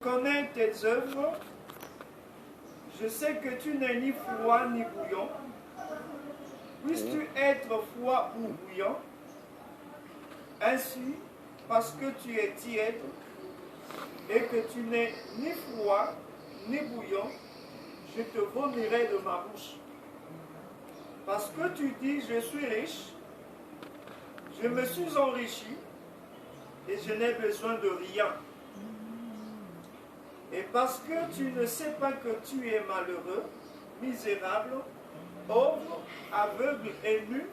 connais tes œuvres. Je sais que tu n'es ni froid ni bouillant. Puisses-tu être froid ou bouillant? Ainsi, parce que tu es tiède et que tu n'es ni froid ni bouillant, je te vomirai de ma bouche. Parce que tu dis, je suis riche, je me suis enrichi et je n'ai besoin de rien. Et parce que tu ne sais pas que tu es malheureux, misérable, pauvre, aveugle et nu,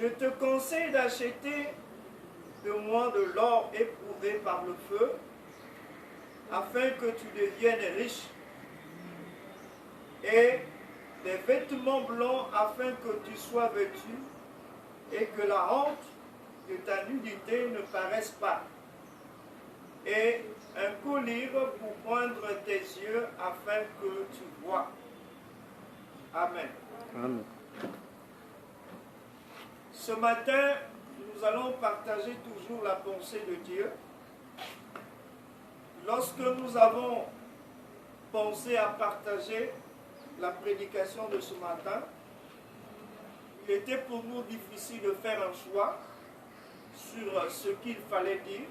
je te conseille d'acheter de moi de l'or éprouvé par le feu, afin que tu deviennes riche, et des vêtements blancs afin que tu sois vêtu, et que la honte de ta nudité ne paraisse pas, et un collier pour poindre tes yeux afin que tu vois. Amen. Amen. Ce matin, nous allons partager toujours la pensée de Dieu. Lorsque nous avons pensé à partager la prédication de ce matin, il était pour nous difficile de faire un choix sur ce qu'il fallait dire.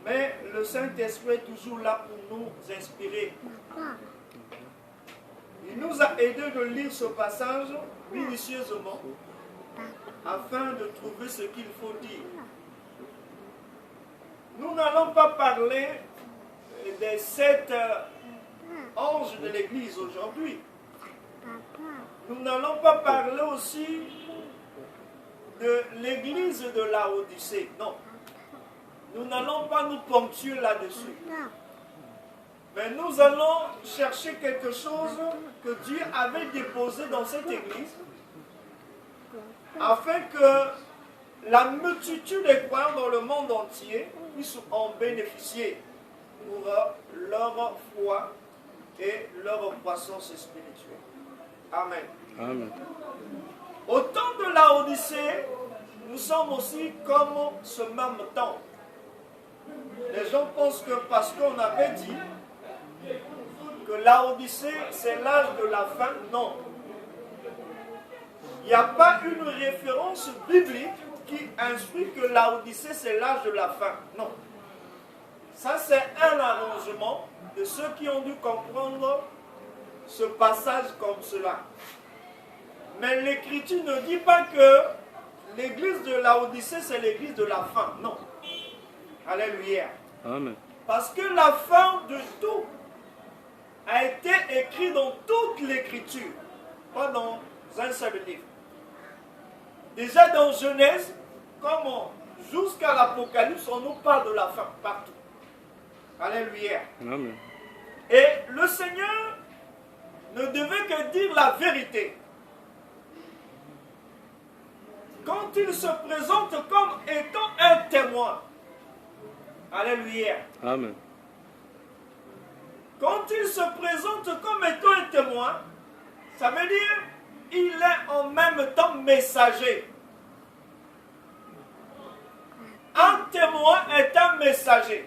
Mais le Saint-Esprit est toujours là pour nous inspirer. Il nous a aidés de lire ce passage minutieusement afin de trouver ce qu'il faut dire. Nous n'allons pas parler des 7 anges de l'Église aujourd'hui. Nous n'allons pas parler aussi de l'Église de Laodicée. Non. Nous n'allons pas nous ponctuer là-dessus. Mais nous allons chercher quelque chose que Dieu avait déposé dans cette Église afin que la multitude des croyants dans le monde entier puissent en bénéficier pour leur foi et leur croissance spirituelle. Amen. Amen. Au temps de Laodicée, nous sommes aussi comme ce même temps. Les gens pensent que parce qu'on avait dit que Laodicée c'est l'âge de la fin, non. Il n'y a pas une référence biblique qui instruit que Laodicée c'est l'âge de la fin, non. Ça c'est un arrangement de ceux qui ont dû comprendre ce passage comme cela. Mais l'Écriture ne dit pas que l'église de Laodicée c'est l'église de la fin, non. Alléluia. Amen. Parce que la fin de tout a été écrit dans toute l'Écriture, pas dans un seul livre. Déjà dans Genèse, comme jusqu'à l'Apocalypse, on nous parle de la fin partout. Alléluia. Amen. Et le Seigneur ne devait que dire la vérité. Quand il se présente comme étant un témoin, alléluia. Amen. Quand il se présente comme étant un témoin, ça veut dire il est en même temps messager. Un témoin est un messager.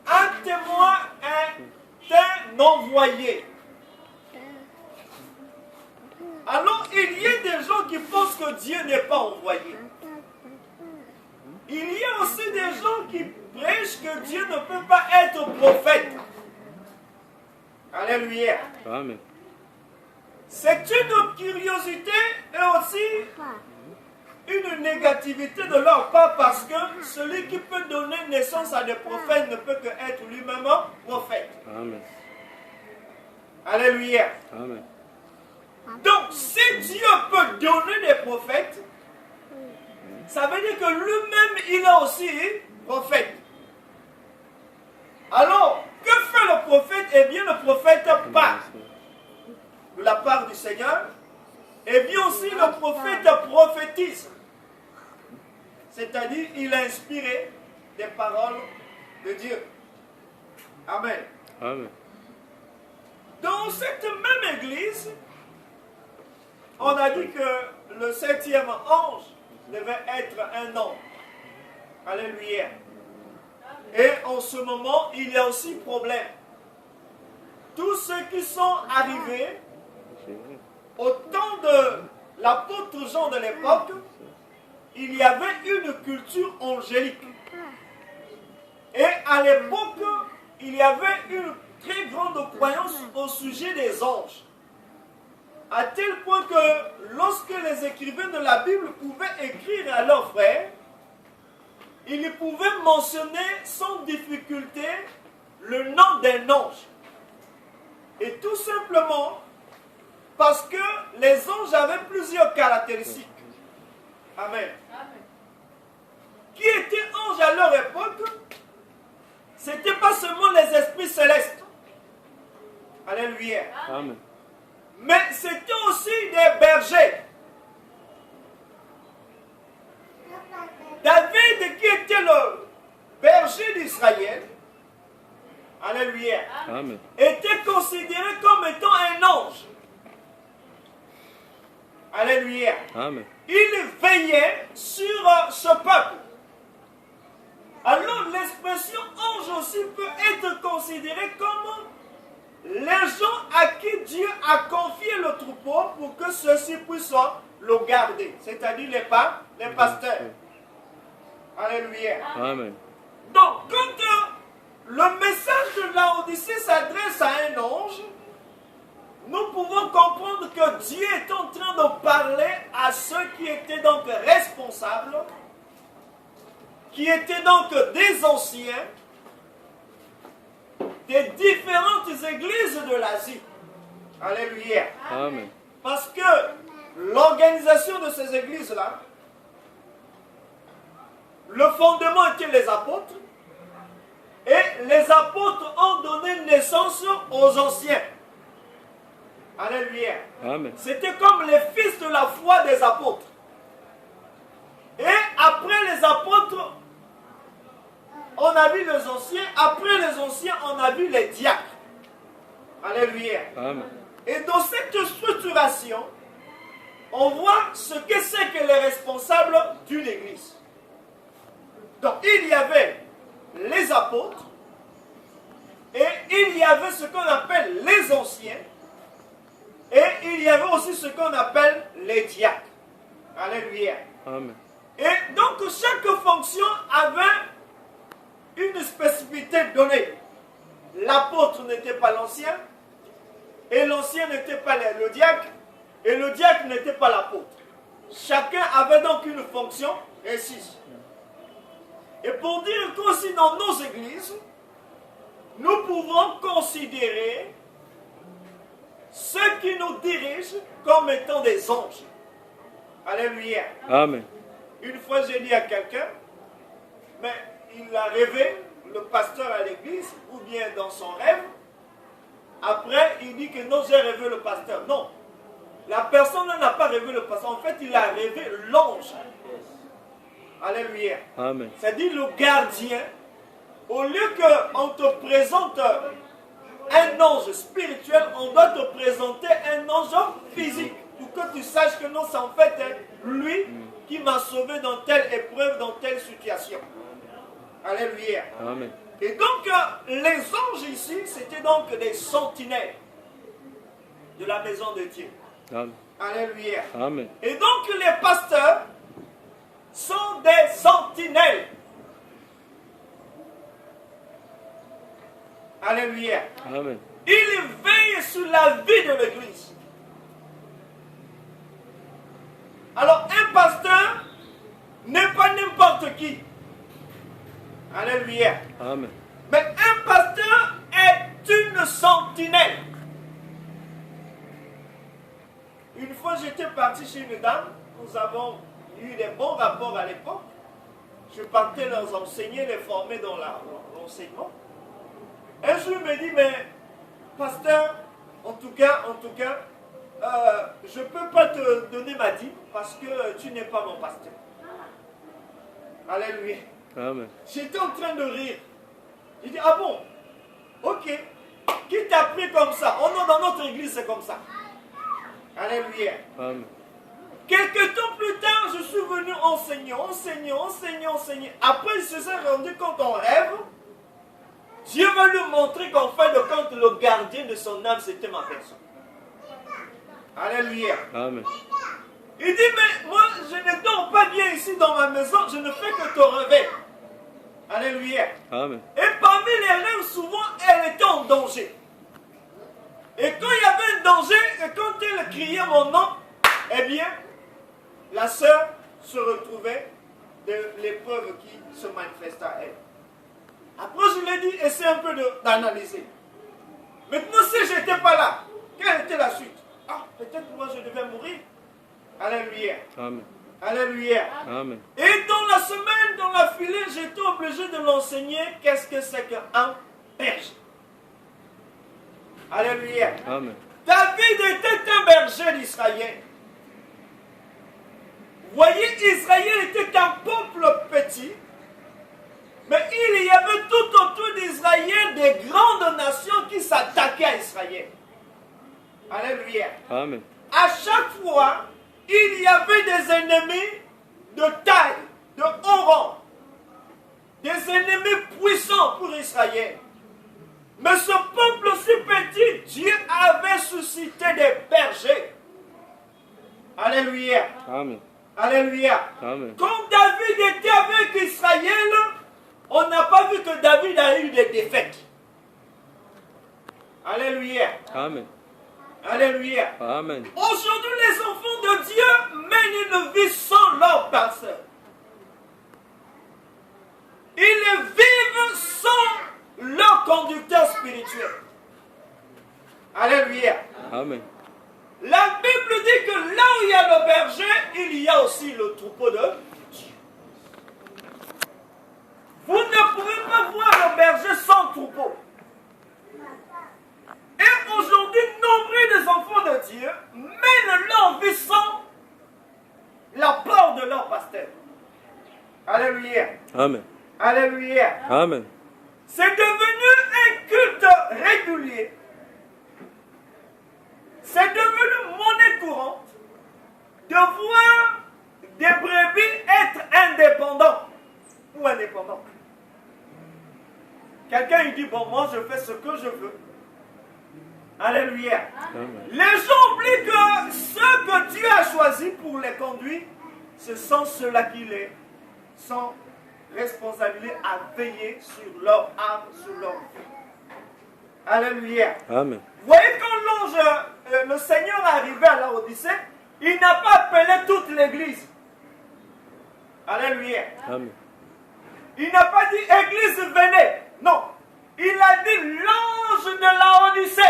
Un témoin est un envoyé. Alors il y a des gens qui pensent que Dieu n'est pas envoyé. Il y a aussi des gens qui prêchent que Dieu ne peut pas être prophète. Alléluia. Amen. C'est une curiosité et aussi une négativité de leur part parce que celui qui peut donner naissance à des prophètes ne peut qu'être lui-même prophète. Amen. Alléluia. Amen. Donc, si Dieu peut donner des prophètes, ça veut dire que lui-même, il est aussi prophète. Alors, que fait le prophète? Eh bien, le prophète part de la part du Seigneur. Et bien aussi, le prophète prophétise. C'est-à-dire, il a inspiré des paroles de Dieu. Amen. Amen. Dans cette même église, on a dit que le 7e ange devait être un homme. Alléluia. Et en ce moment, il y a aussi problème. Tous ceux qui sont arrivés au temps de l'apôtre Jean de l'époque, il y avait une culture angélique. Et à l'époque, il y avait une très grande croyance au sujet des anges. À tel point que lorsque les écrivains de la Bible pouvaient écrire à leurs frères, ils pouvaient mentionner sans difficulté le nom d'un ange. Et tout simplement parce que les anges avaient plusieurs caractéristiques. Amen. Qui étaient anges à leur époque? Ce n'était pas seulement les esprits célestes. Alléluia. Amen. Mais c'était aussi des bergers. David, qui était le berger d'Israël, alléluia, Amen. était considéré comme étant un ange. Alléluia. Amen. Il veillait sur ce peuple. Alors l'expression ange aussi peut être considérée comme les gens à qui Dieu a confié le troupeau pour que ceux-ci puissent le garder, c'est-à-dire les pasteurs. Alléluia. Amen. Donc, quand le message de Laodicée s'adresse à un ange, nous pouvons comprendre que Dieu est en train de parler à ceux qui étaient donc responsables, qui étaient donc des anciens, des différentes églises de l'Asie. Alléluia. Amen. Parce que l'organisation de ces églises-là, le fondement était les apôtres, et les apôtres ont donné naissance aux anciens. Alléluia. Amen. C'était comme les fils de la foi des apôtres. Et après les apôtres, on a vu les anciens. Après les anciens, on a vu les diacres. Alléluia. Amen. Et dans cette structuration, on voit ce que c'est que les responsables d'une église. Donc, il y avait les apôtres, et il y avait ce qu'on appelle les anciens, et il y avait aussi ce qu'on appelle les diacres. Alléluia. Amen. Et donc, chaque fonction avait une spécificité donnée. L'apôtre n'était pas l'ancien, et l'ancien n'était pas le diacre, et le diacre n'était pas l'apôtre. Chacun avait donc une fonction précise. Et pour dire qu'aussi dans nos églises, nous pouvons considérer ceux qui nous dirigent comme étant des anges. Alléluia. Amen. Une fois, j'ai dit à quelqu'un, mais il a rêvé, le pasteur à l'église, ou bien dans son rêve. Après, il dit que non, j'ai rêvé le pasteur. Non, la personne n'a pas rêvé le pasteur. En fait, il a rêvé l'ange. Alléluia. Amen. C'est-à-dire le gardien. Au lieu qu'on te présente un ange spirituel, on doit te présenter un ange physique. Pour que tu saches que non, c'est en fait lui qui m'a sauvé dans telle épreuve, dans telle situation. Alléluia. Amen. Et donc, les anges ici, c'était donc des sentinelles de la maison de Dieu. Amen. Alléluia. Amen. Et donc, les pasteurs sont des sentinelles. Alléluia. Amen. Ils veillent sur la vie de l'Église. Alors, un pasteur n'est pas n'importe qui. Alléluia. Amen. Mais un pasteur est une sentinelle. Une fois, j'étais parti chez une dame. Nous avons eu des bons rapports à l'époque. Je partais leur enseigner, les former dans l'enseignement. Un jour, il me dit, mais pasteur, en tout cas, je ne peux pas te donner ma dîme parce que tu n'es pas mon pasteur. Alléluia. Amen. J'étais en train de rire. J'ai dit, ah bon? Ok. Qui t'a pris comme ça? Oh non, dans notre église, c'est comme ça. Alléluia. Amen. Quelques temps plus tard, je suis venu enseigner. Après, il se s'est rendu compte en rêve. Dieu va lui montrer qu'en fin de compte, le gardien de son âme, c'était ma personne. Alléluia. Amen. Il dit, mais moi, je ne dors pas bien ici dans ma maison, je ne fais que te rêver. Alléluia. Amen. Et parmi les rêves, souvent, elle était en danger. Et quand il y avait un danger, et quand elle criait mon nom, eh bien, la sœur se retrouvait de l'épreuve qui se manifestait à elle. Après, je lui ai dit, essaie un peu d'analyser. Maintenant, si je n'étais pas là, quelle était la suite? Ah, peut-être moi je devais mourir. Alléluia. Amen. Alléluia. Amen. Et dans la semaine, dans la filée, j'étais obligé de l'enseigner. Qu'est-ce que c'est qu'un berger? Alléluia. Amen. David était un berger d'Israël. Vous voyez, Israël était un peuple petit. Mais il y avait tout autour d'Israël des grandes nations qui s'attaquaient à Israël. Alléluia. Amen. À chaque fois, il y avait des ennemis de taille, de haut rang. Des ennemis puissants pour Israël. Mais ce peuple si petit, Dieu avait suscité des bergers. Alléluia. Amen. Alléluia. Amen. Quand David était avec Israël, on n'a pas vu que David a eu des défaites. Alléluia. Amen. Alléluia. Amen. Aujourd'hui, les enfants de Dieu mènent une vie sans leur pasteur. Ils vivent sans leur conducteur spirituel. Alléluia. Amen. La Bible dit que là où il y a le berger, il y a aussi le troupeau de Dieu. Vous ne pouvez pas voir le berger sans troupeau. Et aujourd'hui, nombreux des enfants de Dieu mènent leur vie sans l'apport de leur pasteur. Alléluia. Amen. Alléluia. Amen. C'est devenu un culte régulier. C'est devenu monnaie courante de voir des brebis être indépendants ou indépendants. Quelqu'un il dit, bon, moi je fais ce que je veux. Alléluia. Amen. Les gens oublient que ceux que Dieu a choisis pour les conduire, ce sont ceux-là qui les sont responsabilisés à veiller sur leur âme, sur leur vie. Alléluia. Amen. Vous voyez, quand l'ange, le Seigneur est arrivé à la Odyssée, il n'a pas appelé toute l'église. Alléluia. Amen. Il n'a pas dit, église, venez. Non. Il a dit, l'ange de la Odyssée.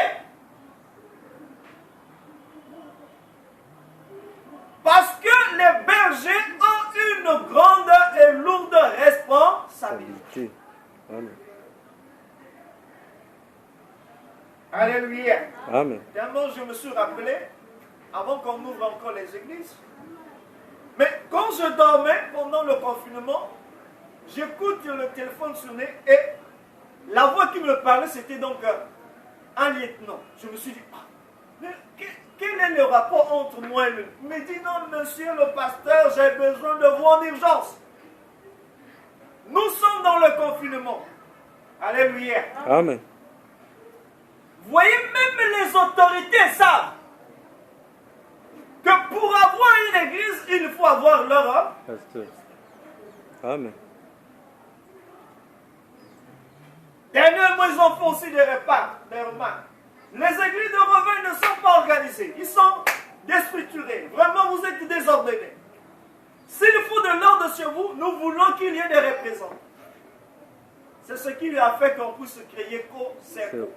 Parce que les bergers ont une grande et lourde responsabilité. Amen. Alléluia. Amen. Tellement je me suis rappelé, avant qu'on ouvre encore les églises, mais quand je dormais pendant le confinement, j'écoute le téléphone sonner et la voix qui me parlait, c'était donc un lieutenant. Je me suis dit, ah, mais quel est le rapport entre moi et lui? Il me dit, non, monsieur le pasteur, j'ai besoin de vous en urgence. Nous sommes dans le confinement. Alléluia. Amen. Vous voyez, même les autorités savent que pour avoir une église, il faut avoir leur homme. Pasteur. Amen. Dernièrement, ils ont fait aussi des remarques. Les églises de reveil ne sont pas organisées. Ils sont déstructurés. Vraiment, vous êtes désordonnés. S'il faut de l'ordre chez vous, nous voulons qu'il y ait des représentants. C'est ce qui a fait qu'on puisse créer Co-Cercle.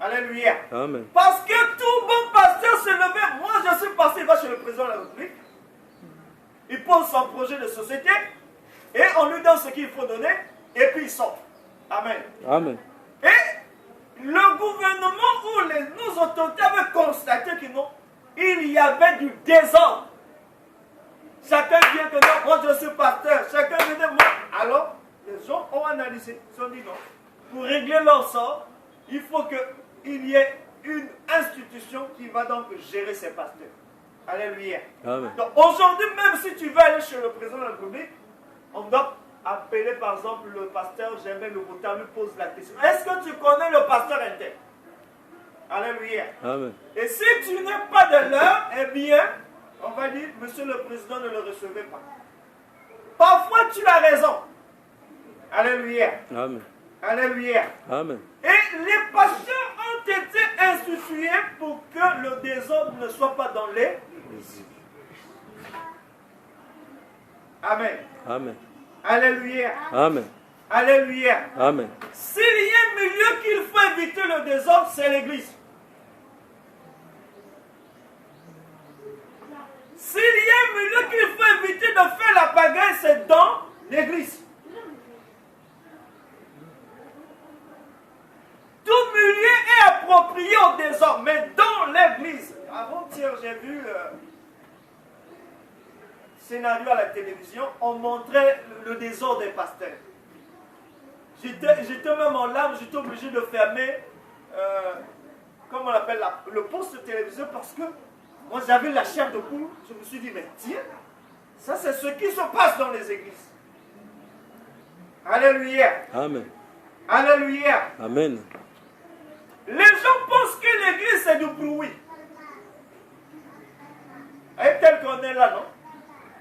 Alléluia. Amen. Parce que tout bon pasteur se levait. Moi, je suis passé, il va chez le président de la République. Il pose son projet de société. Et on lui donne ce qu'il faut donner. Et puis il sort. Amen. Amen. Et le gouvernement ou nos autorités avaient constaté que non, il y avait du désordre. Chacun vient que non, moi je suis pasteur. Chacun vient de moi. Alors, les gens ont analysé. Ils ont dit non. Pour régler leur sort, il faut qu'il y ait une institution qui va donc gérer ces pasteurs. Alléluia. Amen. Donc aujourd'hui, même si tu veux aller chez le président de la République, on doit appeler par exemple le pasteur Germain Louboutin, lui pose la question. Est-ce que tu connais le pasteur inter? Alléluia. Amen. Et si tu n'es pas de l'heure, eh bien, on va dire, monsieur le président, ne le recevez pas. Parfois, tu as raison. Alléluia. Amen. Alléluia. Amen. Et les pasteurs ont été institués pour que le désordre ne soit pas dans les... Amen. Amen. Alléluia. Amen. Alléluia. Amen. S'il y a un milieu qu'il faut éviter le désordre, c'est l'église. S'il y a un milieu qu'il faut éviter de faire la pagaille, c'est dans l'église. Tout milieu est approprié au désordre, mais dans l'église. Avant-hier, j'ai vu le scénario à la télévision, on montrait le désordre des pasteurs. J'étais même en larmes, j'étais obligé de fermer, comment on appelle, le poste de télévision parce que moi j'avais la chair de poule. Je me suis dit, mais tiens, ça c'est ce qui se passe dans les églises. Alléluia. Amen. Alléluia. Amen. Les gens pensent que l'église c'est du bruit. Et tel qu'on est là, non?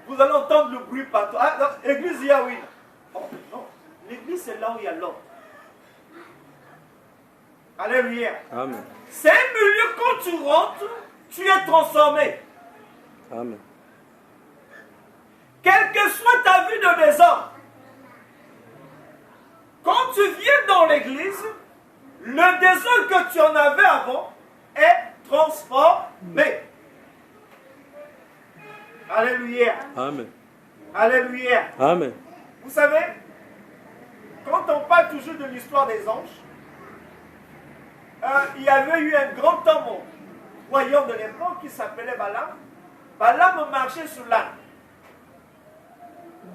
Vous allez entendre le bruit partout. Ah, l'église, il y a oui. Oh, non. L'église, c'est là où il y a l'ordre. Alléluia. Amen. C'est un milieu, quand tu rentres, tu es transformé. Amen. Quelle que soit ta vie de désordre, quand tu viens dans l'église, le désordre que tu en avais avant est transformé. Alléluia. Amen. Alléluia. Amen. Vous savez, quand on parle toujours de l'histoire des anges, il y avait eu un grand homme au royaume de l'époque qui s'appelait Balaam. Balaam marchait sur l'âne,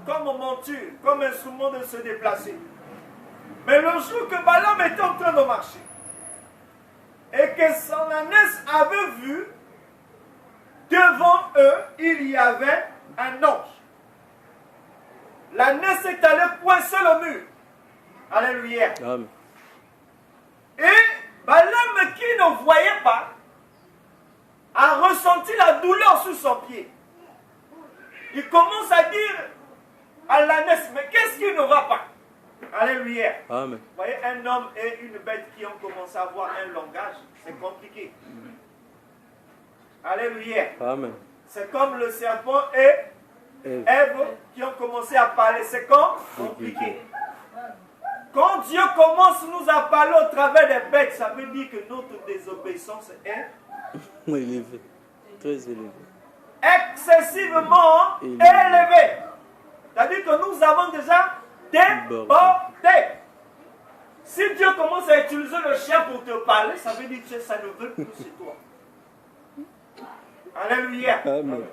comme monture, comme instrument de se déplacer. Mais le jour que Balaam était en train de marcher, et que son ânesse avait vu, devant eux, il y avait un ange. L'ânesse est allée coincer le mur. Alléluia. Amen. Et Balaam, qui ne voyait pas, a ressenti la douleur sur son pied. Il commence à dire à l'ânesse, mais qu'est-ce qui ne va pas? Alléluia. Amen. Vous voyez, un homme et une bête qui ont commencé à avoir un langage, c'est compliqué. Alléluia. Amen. C'est comme le serpent et Ève qui ont commencé à parler. C'est compliqué. Quand Dieu commence nous à parler au travers des bêtes, ça veut dire que notre désobéissance est Élevé. Très élevé. excessivement élevée. C'est-à-dire que nous avons déjà débordé. Si Dieu commence à utiliser le chien pour te parler, ça veut dire que ça ne veut plus chez toi. Alléluia. Amen.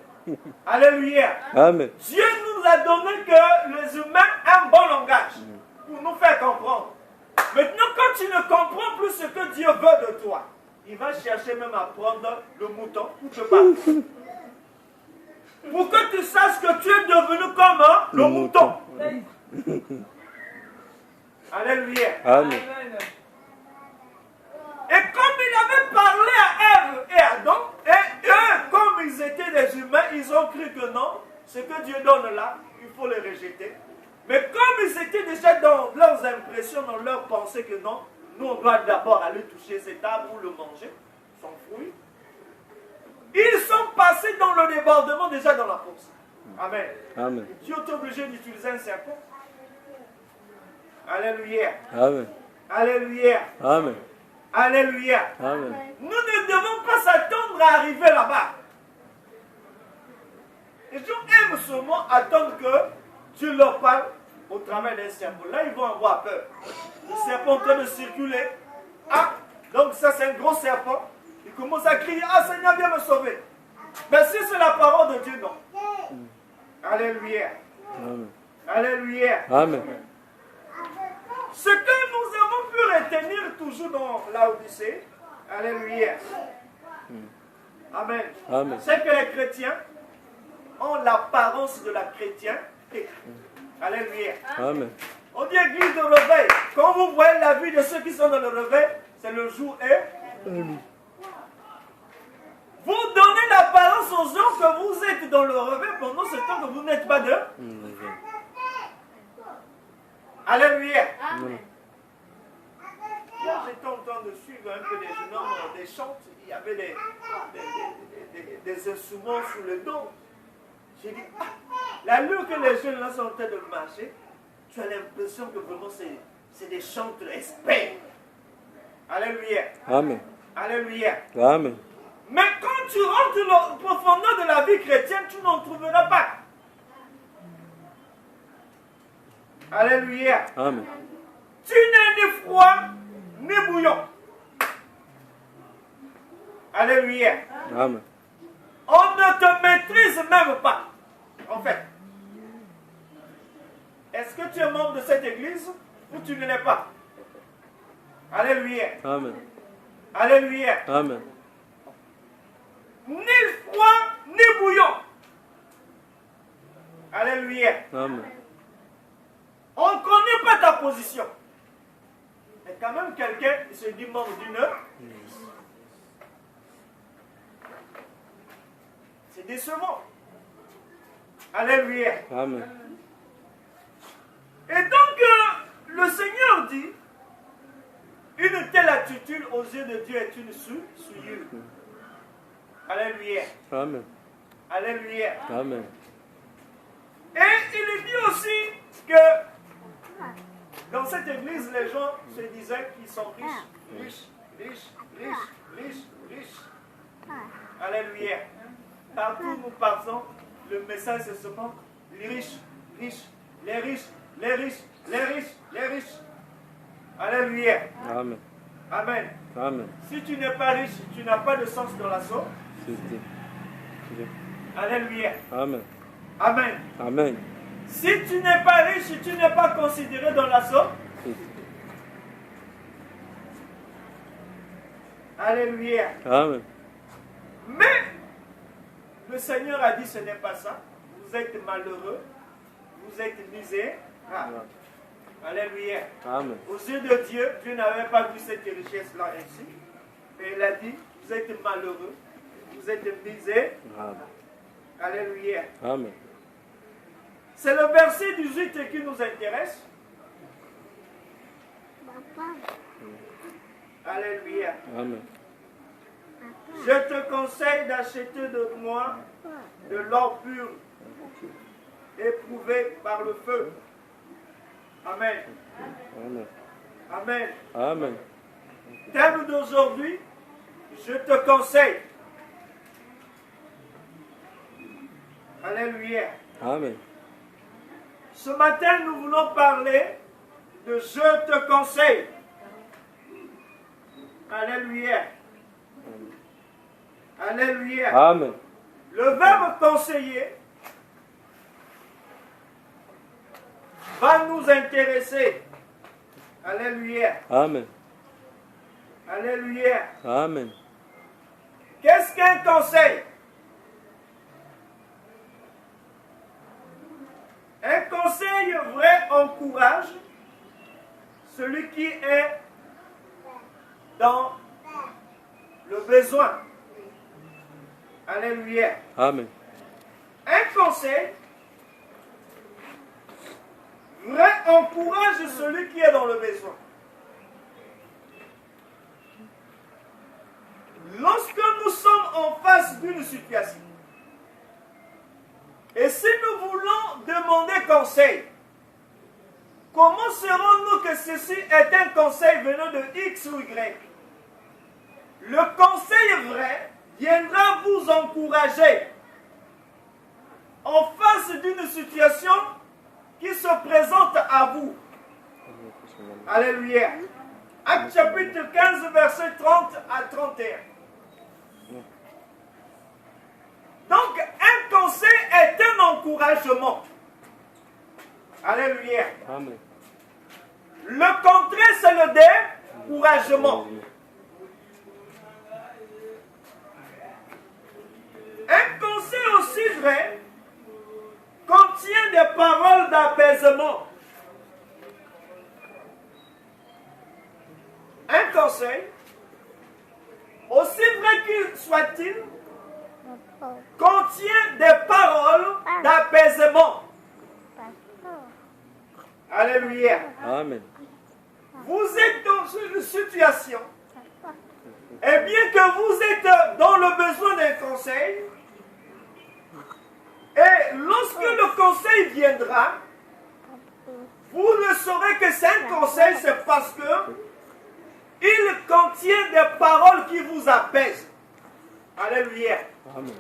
Alléluia. Amen. Dieu nous a donné que les humains un bon langage pour nous faire comprendre. Maintenant, quand tu ne comprends plus ce que Dieu veut de toi, il va chercher même à prendre le mouton pour te parler. Pour que tu saches que tu es devenu comme le mouton. Alléluia. Amen. Et comme il avait parlé à Ève et à Adam, et eux, comme ils étaient des humains, ils ont cru que non, ce que Dieu donne là, il faut le rejeter. Mais comme ils étaient déjà dans leurs impressions, dans leurs pensées que non, nous on doit d'abord aller toucher cet arbre ou le manger, son fruit, ils sont passés dans le débordement déjà dans la course. Amen. Amen. Dieu est obligé d'utiliser un serpent. Alléluia. Amen. Alléluia. Amen. Alléluia. Amen. Nous ne devons pas s'attendre à arriver là-bas. Les gens aiment seulement attendre que Dieu leur parle au travers d'un serpent. Là, ils vont avoir peur. Le serpent est en train de circuler. Ah, donc ça c'est un gros serpent. Il commence à crier, ah Seigneur, viens me sauver. Mais si c'est la parole de Dieu, non. Alléluia. Amen. Alléluia. Amen. Ce que nous avons pu retenir toujours dans l'Odyssée, alléluia, Amen. Amen. C'est que les chrétiens ont l'apparence de la chrétienté. Alléluia. Amen. On dit église de réveil. Quand vous voyez la vie de ceux qui sont dans le réveil, c'est le jour et Amen. vous donnez l'apparence aux gens que vous êtes dans le réveil pendant ce temps que vous n'êtes pas de. Alléluia. Amen. Quand j'étais en train de suivre un peu des jeunes hommes, des chants, il y avait des instruments sous le dos. J'ai dit, ah, l'allure que les jeunes là sont en train de marcher, tu as l'impression que vraiment c'est des chanteurs experts. Alléluia. Amen. Alléluia. Amen. Mais quand tu rentres dans la profondeur de la vie chrétienne, tu n'en trouveras pas. Alléluia. Amen. Tu n'es ni froid, ni bouillant. Alléluia. Amen. On ne te maîtrise même pas. En fait. Est-ce que tu es membre de cette église ou tu ne l'es pas? Alléluia. Amen. Alléluia. Amen. Ni froid, ni bouillant. Alléluia. Amen. On ne connaît pas ta position. Mais quand même, quelqu'un se dit membre d'une église. C'est décevant. Alléluia. Amen. Et donc, le Seigneur dit, une telle attitude aux yeux de Dieu est une souillure. Alléluia. Amen. Alléluia. Amen. Et il dit aussi que dans cette église, les gens se disaient qu'ils sont riches, riches, riches, riches, riches, riches. Alléluia. Partout où nous partons, le message c'est seulement les riches, riches, les riches, les riches, les riches, les riches. Alléluia. Amen. Amen. Amen. Si tu n'es pas riche, tu n'as pas de sens dans la sauce. C'était. Alléluia. Amen. Amen. Amen. Si tu n'es pas riche, tu n'es pas considéré dans la sauce. Alléluia. Amen. Mais le Seigneur a dit ce n'est pas ça. Vous êtes malheureux. Vous êtes misérable. Alléluia. Amen. Aux yeux de Dieu, Dieu n'avait pas vu cette richesse-là ainsi. Et il a dit, vous êtes malheureux. Vous êtes misérable. Alléluia. Amen. C'est le verset 18 qui nous intéresse. Alléluia. Amen. Je te conseille d'acheter de moi de l'or pur, éprouvé par le feu. Amen. Amen. Amen. Amen. Thème d'aujourd'hui, je te conseille. Alléluia. Amen. Ce matin, nous voulons parler de je te conseille. Alléluia. Alléluia. Amen. Le verbe conseiller va nous intéresser. Alléluia. Amen. Alléluia. Amen. Qu'est-ce qu'un conseil? Un conseil vrai encourage celui qui est dans le besoin. Alléluia. Amen. Un conseil vrai encourage celui qui est dans le besoin. Lorsque nous sommes en face d'une situation, et si nous voulons demander conseil, comment saurons-nous que ceci est un conseil venant de X ou Y? Le conseil vrai viendra vous encourager en face d'une situation qui se présente à vous. Alléluia. Acte chapitre 15, verset 30 à 31. Donc, un conseil est un encouragement. Alléluia. Amen. Le contraire, c'est le découragement. secret contient des paroles d'apaisement. Un conseil, aussi vrai qu'il soit-il, contient des paroles d'apaisement. Alléluia. Amen. Vous êtes dans une situation, et bien que vous êtes dans le besoin d'un conseil, et lorsque le conseil viendra, vous ne saurez que c'est un conseil, c'est parce que il contient des paroles qui vous apaisent. Alléluia. Amen.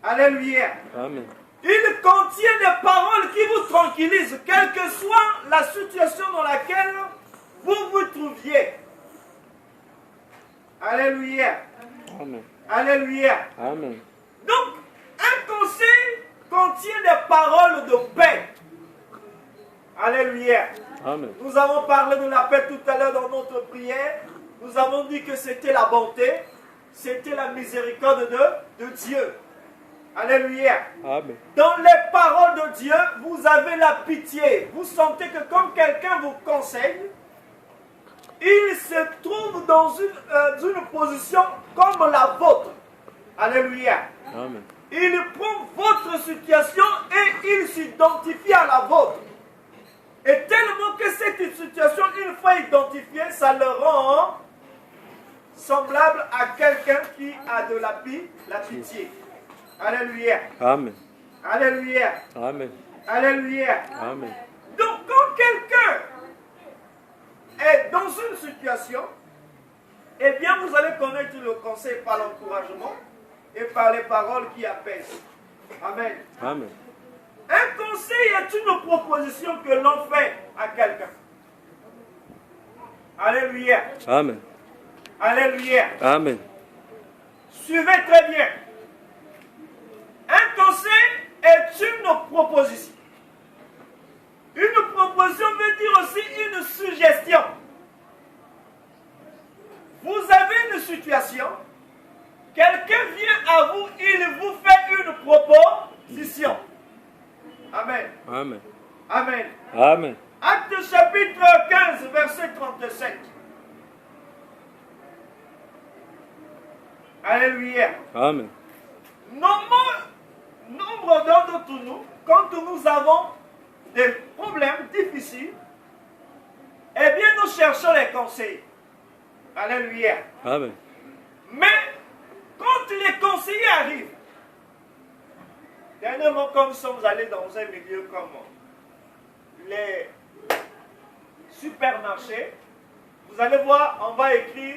Alléluia. Amen. Il contient des paroles qui vous tranquillisent, quelle que soit la situation dans laquelle vous vous trouviez. Alléluia. Amen. Alléluia. Amen. Donc, un conseil contient des paroles de paix. Alléluia. Amen. Nous avons parlé de la paix tout à l'heure dans notre prière. Nous avons dit que c'était la bonté, c'était la miséricorde de Dieu. Alléluia. Amen. Dans les paroles de Dieu, vous avez la pitié. Vous sentez que comme quelqu'un vous conseille, il se trouve dans une position comme la vôtre. Alléluia. Amen. Il prend votre situation et il s'identifie à la vôtre. Et tellement que cette situation, une fois identifiée, ça le rend semblable à quelqu'un qui a de la pitié. Alléluia. Amen. Alléluia. Amen. Alléluia. Amen. Donc quand quelqu'un est dans une situation, eh bien vous allez connaître le conseil par l'encouragement et par les paroles qui apaisent. Amen. Amen. Un conseil est une proposition que l'on fait à quelqu'un. Alléluia. Amen. Alléluia. Amen. Suivez très bien. Un conseil est une proposition. Une proposition veut dire aussi une suggestion. Vous avez une situation, quelqu'un vient à vous, il vous fait une proposition. Amen. Amen. Amen. Amen. Acte chapitre 15, verset 37. Alléluia. Amen. Nombre d'entre nous, quand nous avons des problèmes difficiles, eh bien nous cherchons les conseils. Alléluia. Amen. Mais quand les conseillers arrivent, dernièrement, comme nous sommes allés dans un milieu comme les supermarchés, vous allez voir, on va écrire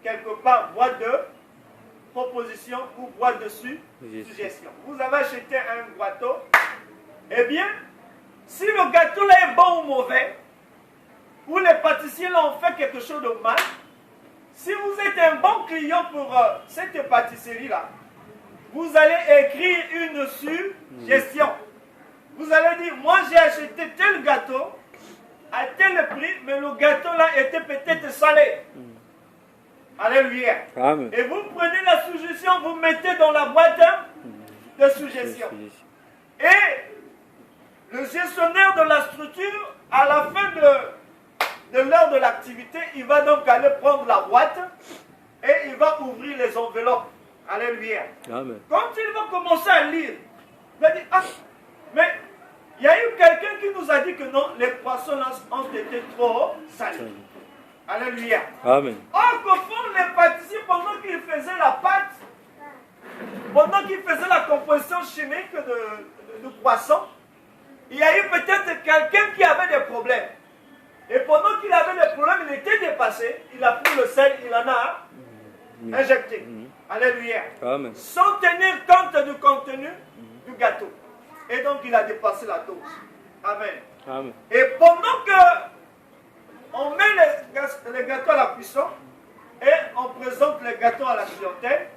quelque part boîte de proposition ou boîte de suggestion. Vous avez acheté un gâteau, eh bien, si le gâteau là est bon ou mauvais, ou les pâtissiers là ont fait quelque chose de mal, si vous êtes un bon client pour cette pâtisserie-là, vous allez écrire une suggestion. Vous allez dire, moi j'ai acheté tel gâteau à tel prix, mais le gâteau-là était peut-être salé. Alléluia. Amen. Et vous prenez la suggestion, vous mettez dans la boîte de suggestion. Et le gestionnaire de la structure, à la fin de l'heure de l'activité, il va donc aller prendre la boîte et il va ouvrir les enveloppes. Alléluia. Amen. Quand il va commencer à lire, il va dire, ah, mais il y a eu quelqu'un qui nous a dit que non, les poissons là ont été trop salés. Alléluia. Amen. Or qu'au fond, les pâtissiers, pendant qu'ils faisaient la pâte, pendant qu'ils faisaient la composition chimique de poisson, il y a eu peut-être quelqu'un qui avait des problèmes. Et pendant qu'il avait des problèmes, il était dépassé, il a pris le sel, il en a injecté. Alléluia. Amen. Sans tenir compte du contenu du gâteau. Et donc il a dépassé la dose. Amen. Amen. Et pendant que on met les gâteaux à la cuisson et on présente les gâteaux à la clientèle,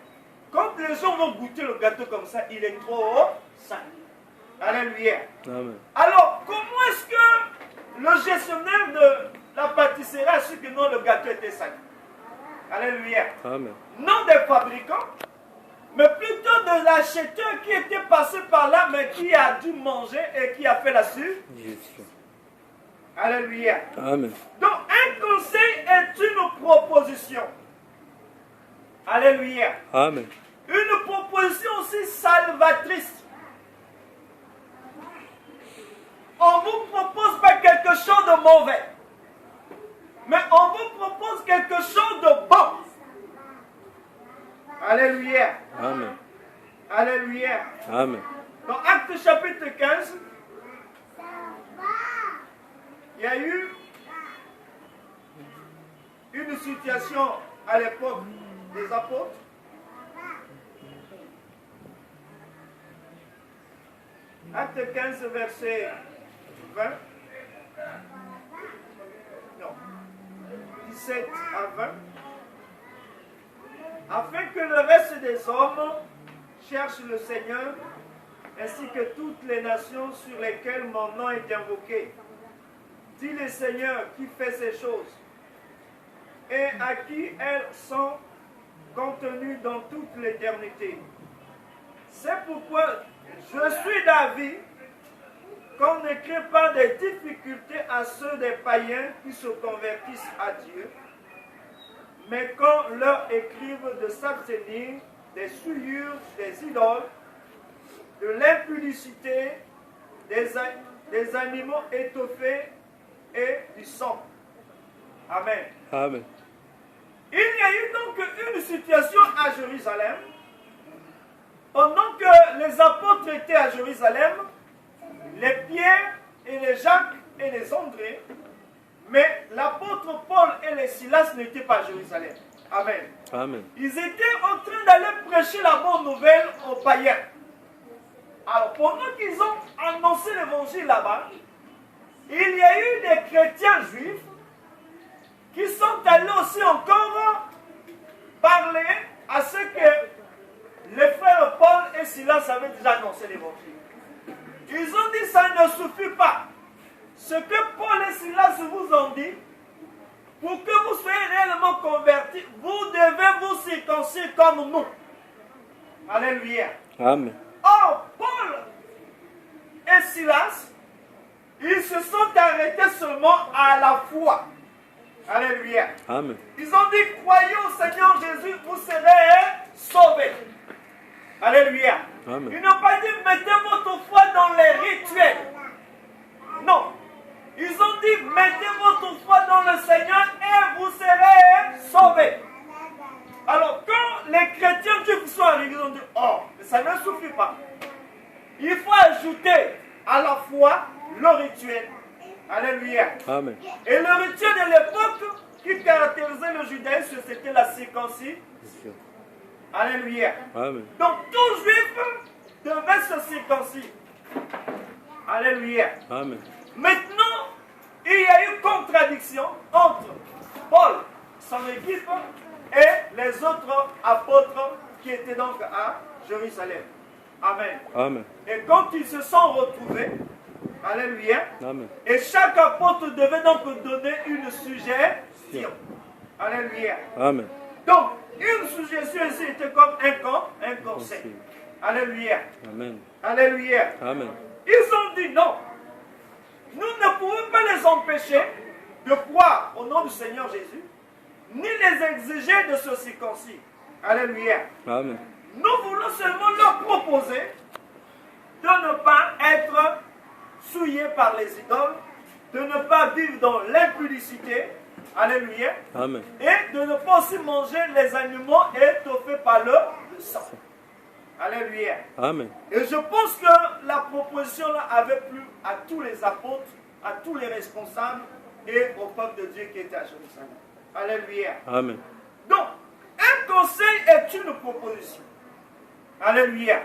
quand les gens vont goûter le gâteau comme ça, il est trop salé. Alléluia. Amen. Alors, comment est-ce que le gestionnaire de la pâtisserie a su que non, le gâteau était salé? Alléluia. Amen. Non des fabricants, mais plutôt de l'acheteur qui était passé par là, mais qui a dû manger et qui a fait la suite. Alléluia. Amen. Donc, un conseil est une proposition. Alléluia. Amen. Une proposition aussi salvatrice. On ne vous propose pas quelque chose de mauvais, mais on vous propose quelque chose de bon. Alléluia. Amen. Alléluia. Amen. Dans Actes chapitre 15, il y a eu une situation à l'époque des apôtres. Acte 15, verset 20. Non. 17 à 20. Afin que le reste des hommes cherchent le Seigneur, ainsi que toutes les nations sur lesquelles mon nom est invoqué. Dit le Seigneur qui fait ces choses, et à qui elles sont contenues dans toute l'éternité. C'est pourquoi je suis d'avis qu'on ne crée pas de difficultés à ceux des païens qui se convertissent à Dieu, mais qu'on leur écrive de s'abstenir des souillures des idoles, de l'impudicité, des animaux étoffés et du sang. Amen. Amen. Il y a eu donc une situation à Jérusalem. Pendant que les apôtres étaient à Jérusalem, les Pierre et les Jacques et les André, mais l'apôtre Paul et les Silas n'étaient pas à Jérusalem. Amen. Amen. Ils étaient en train d'aller prêcher la bonne nouvelle aux païens. Alors, pendant qu'ils ont annoncé l'évangile là-bas, il y a eu des chrétiens juifs qui sont allés aussi encore parler à ceux que les frères Paul et Silas avaient déjà annoncé l'évangile. Ils ont dit ça ne suffit pas. Ce que Paul et Silas vous ont dit, pour que vous soyez réellement convertis, vous devez vous circoncire comme nous. Alléluia. Amen. Or, Paul et Silas, ils se sont arrêtés seulement à la foi. Alléluia. Amen. Ils ont dit, croyez au Seigneur Jésus, vous serez sauvés. Alléluia. Amen. Ils n'ont pas dit, mettez votre foi dans les rituels. Non. Ils ont dit, mettez votre foi dans le Seigneur et vous serez sauvés. Alors, quand les chrétiens juifs sont arrivés, ils ont dit, oh, mais ça ne suffit pas. Il faut ajouter à la foi le rituel. Alléluia. Amen. Et le rituel de l'époque qui caractérisait le judaïsme, c'était la circoncision. Alléluia. Amen. Donc, tout juif devait se circoncire. Alléluia. Amen. Maintenant, il y a eu contradiction entre Paul, son équipe, et les autres apôtres qui étaient donc à Jérusalem. Amen. Amen. Et quand ils se sont retrouvés, alléluia, Amen. et chaque apôtre devait donc donner une suggestion. Alléluia. Amen. Donc, une suggestion ici était comme un conseil. Alléluia. Amen. Alléluia. Amen. Ils ont dit non. Nous ne pouvons pas les empêcher de croire au nom du Seigneur Jésus, ni les exiger de se circoncire. Alléluia. Amen. Nous voulons seulement leur proposer de ne pas être souillés par les idoles, de ne pas vivre dans l'impudicité. Alléluia. Amen. Et de ne pas aussi manger les animaux étoffés par le sang. Alléluia. Amen. Et je pense que la proposition là avait plu à tous les apôtres, à tous les responsables et au peuple de Dieu qui était à Jérusalem. Alléluia. Amen. Donc, un conseil est une proposition. Alléluia.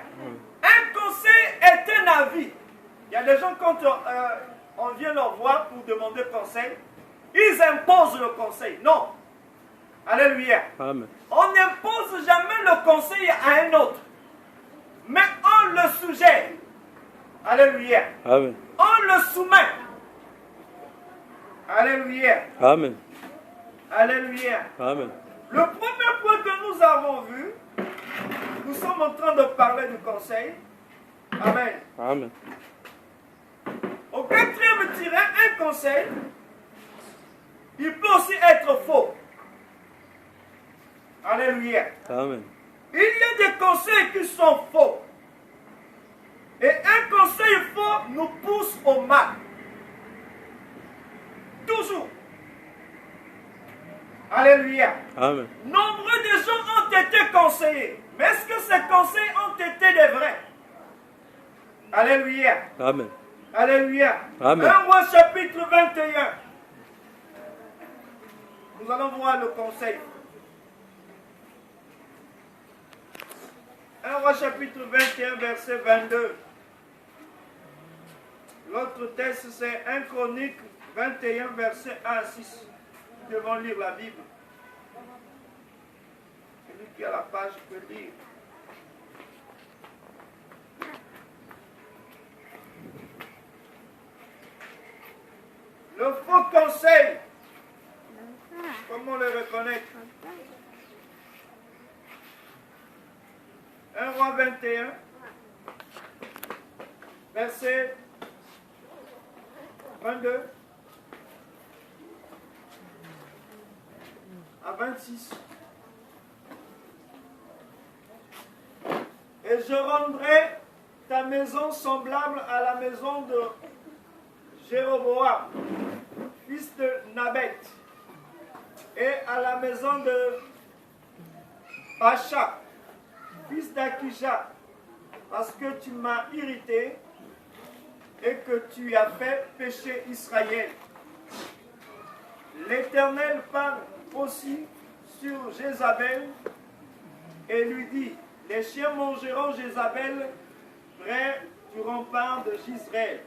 Un conseil est un avis. Il y a des gens, quand on vient leur voir pour demander conseil, ils imposent le conseil. Non. Alléluia. Amen. On n'impose jamais le conseil à un autre. Mais on le suggère. Alléluia. Amen. On le soumet. Alléluia. Amen. Alléluia. Amen. Le premier point que nous avons vu, Nous sommes en train de parler du conseil. Amen. Amen. Au quatrième tiré, un conseil, il peut aussi être faux. Alléluia. Amen. Il y a des conseils qui sont faux. Et un conseil faux nous pousse au mal. Toujours. Alléluia. Amen. Nombreux de gens ont été conseillés. Mais est-ce que ces conseils ont été des vrais? Alléluia. Amen. Alléluia. Amen. 1 Roi chapitre 21. Nous allons voir le conseil. 1 Roi chapitre 21, verset 22. L'autre texte, c'est 1 Chronique 21, verset 1 à 6. Nous devons lire la Bible. Celui qui a la page peut lire. Le faux conseil. Comment le reconnaître? 1 Roi 21, verset 22 à 26. Et je rendrai ta maison semblable à la maison de Jéroboam, fils de Nabat, et à la maison de Bacha, fils d'Akija, parce que tu m'as irrité et que tu as fait pécher Israël. L'Éternel parle aussi sur Jézabel et lui dit, les chiens mangeront Jézabel près du rempart de Jizréel.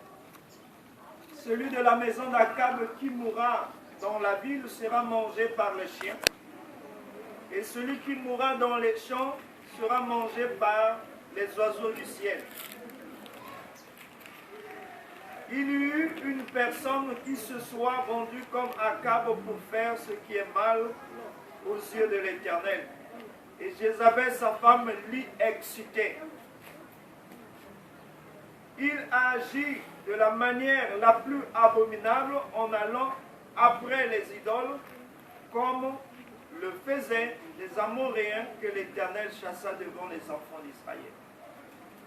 Celui de la maison d'Akab qui mourra dans la ville sera mangé par les chiens, et celui qui mourra dans les champs sera mangé par les oiseaux du ciel. Il y eut une personne qui se soit vendue comme Akab pour faire ce qui est mal aux yeux de l'Éternel. Et Jézabel, sa femme, l'y excitait. Il agit de la manière la plus abominable en allant après les idoles, comme le faisaient les Amoréens que l'Éternel chassa devant les enfants d'Israël.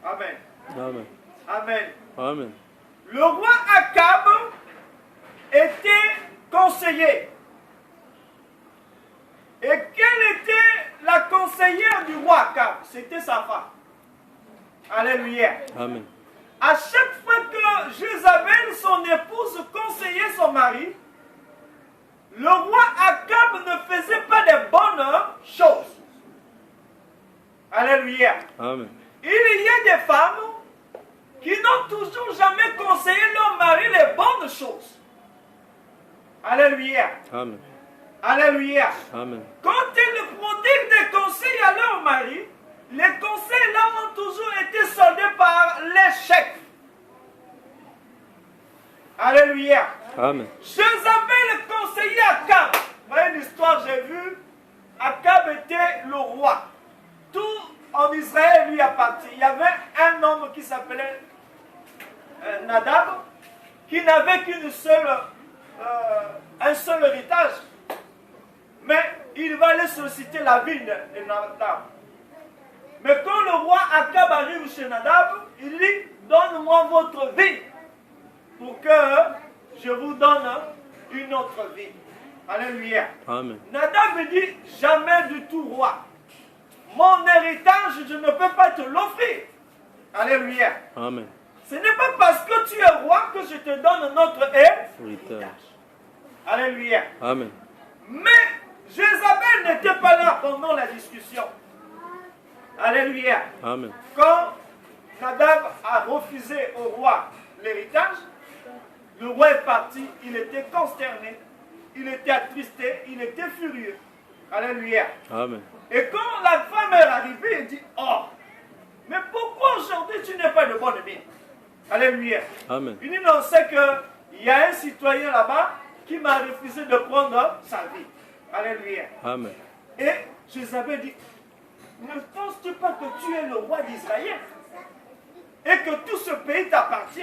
Amen. Amen. Amen. Amen. Le roi Akab était conseiller. Et quelle était la conseillère du roi Akab? C'était sa femme. Alléluia. Amen. À chaque fois que Jézabel, son épouse, conseillait son mari, le roi Akab ne faisait pas de bonnes choses. Alléluia. Amen. Il y a des femmes qui n'ont toujours jamais conseillé leur mari les bonnes choses. Alléluia. Amen. Alléluia. Amen. Quand elles prodiguent des conseils à leur mari, les conseils là ont toujours été soldés par l'échec. Alléluia. Amen. Jézabel conseillait Akab. Vous voyez l'histoire, j'ai vu, Akab était le roi. Tout en Israël lui appartient. Il y avait un homme qui s'appelait Nadab, qui n'avait un seul héritage. Mais il va aller solliciter la vie de Nadab. Mais quand le roi Akab arrive chez Nadab, il dit, donne-moi votre vie pour que je vous donne une autre vie. Alléluia. Amen. Nadab dit, jamais du tout roi. Mon héritage, je ne peux pas te l'offrir. Alléluia. Amen. Ce n'est pas parce que tu es roi que je te donne notre héritage. Alléluia. Amen. Mais Jézabel n'était pas là pendant la discussion. Alléluia. Amen. Quand Nadab a refusé au roi l'héritage, le roi est parti, il était consterné, il était attristé, il était furieux. Alléluia. Amen. Et quand la femme est arrivée, elle dit, oh, mais pourquoi aujourd'hui tu n'es pas de bonne mine? Alléluia. Amen. Il dit, non, c'est qu'il y a un citoyen là-bas qui m'a refusé de prendre sa vie. Alléluia. Amen. Et Jézabel dit, ne penses-tu pas que tu es le roi d'Israël et que tout ce pays t'appartient?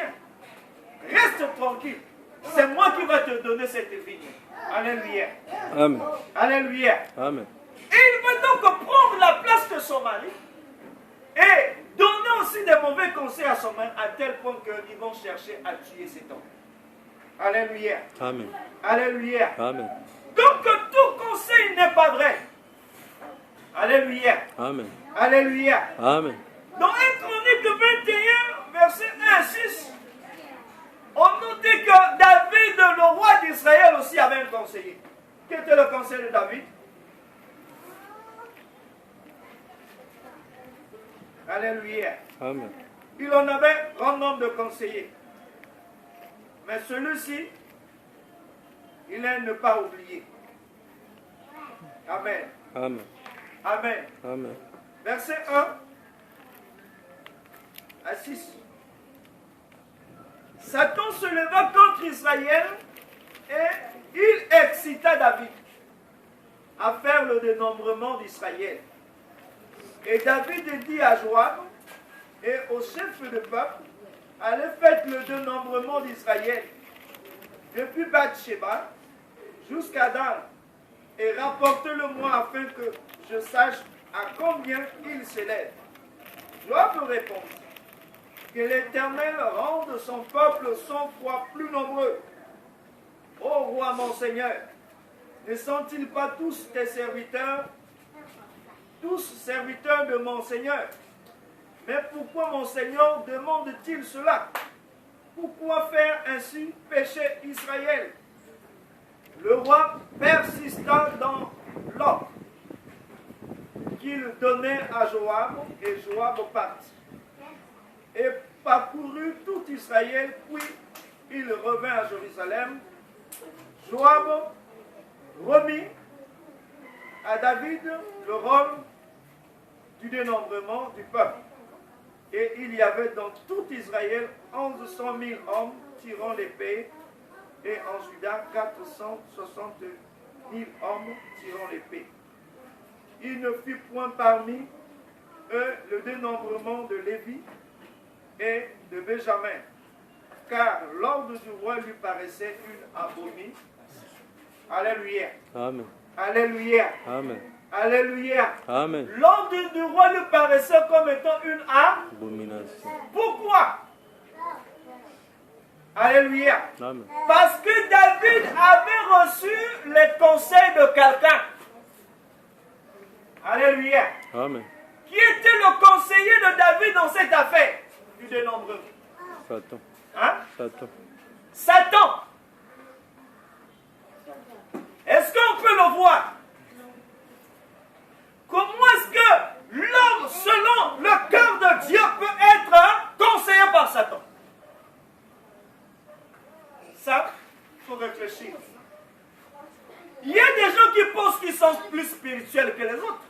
Reste tranquille. C'est moi qui vais te donner cette vigne. Alléluia. Amen. Alléluia. Amen. Et il veut donc prendre la place de son mari et donner aussi des mauvais conseils à son mari à tel point qu'ils vont chercher à tuer cet homme. Alléluia. Amen. Alléluia. Amen. Donc tout conseil n'est pas vrai. Alléluia. Amen. Alléluia. Amen. Dans 1 Chronique 21, verset 1 à 6, on nous dit que David, le roi d'Israël, aussi avait un conseiller. Quel était le conseil de David? Alléluia. Amen. Il en avait un grand nombre de conseillers. Mais celui-ci, il est ne pas oublier. Amen. Amen. Amen. Amen. Verset 1 à 6. Satan se leva contre Israël et il excita David à faire le dénombrement d'Israël. Et David dit à Joab et aux chefs de peuple, allez faire le dénombrement d'Israël depuis Bathsheba jusqu'à Dan et rapportez-le-moi afin que je sache à combien il s'élève. Joab répondit, que l'Éternel rende son peuple 100 fois plus nombreux. Ô roi mon Seigneur, ne sont-ils pas tous tes serviteurs, tous serviteurs de mon Seigneur? Mais pourquoi mon Seigneur demande-t-il cela? Pourquoi faire ainsi pécher Israël? Le roi persista dans l'ordre qu'il donnait à Joab, et Joab partit et parcourut tout Israël, puis il revint à Jérusalem. Joab remit à David le rôle du dénombrement du peuple. Et il y avait dans tout Israël 1100 000 hommes tirant l'épée, et en Juda 460 000 hommes tirant l'épée. Il ne fut point parmi eux le dénombrement de Lévi et de Benjamin, car l'ordre du roi lui paraissait une abomination. Alléluia. Amen. Alléluia. Amen. Alléluia. Amen. L'ordre du roi lui paraissait comme étant une Abomination. Pourquoi? Alléluia. Amen. Parce que David avait reçu les conseils de quelqu'un. Alléluia. Amen. Qui était le conseiller de David dans cette affaire du dénombrement? Satan. Hein? Satan. Satan. Est-ce qu'on peut le voir? Comment est-ce que l'homme, selon le cœur de Dieu, peut être conseillé par Satan? Ça, il faut réfléchir. Il y a des gens qui pensent qu'ils sont plus spirituels que les autres.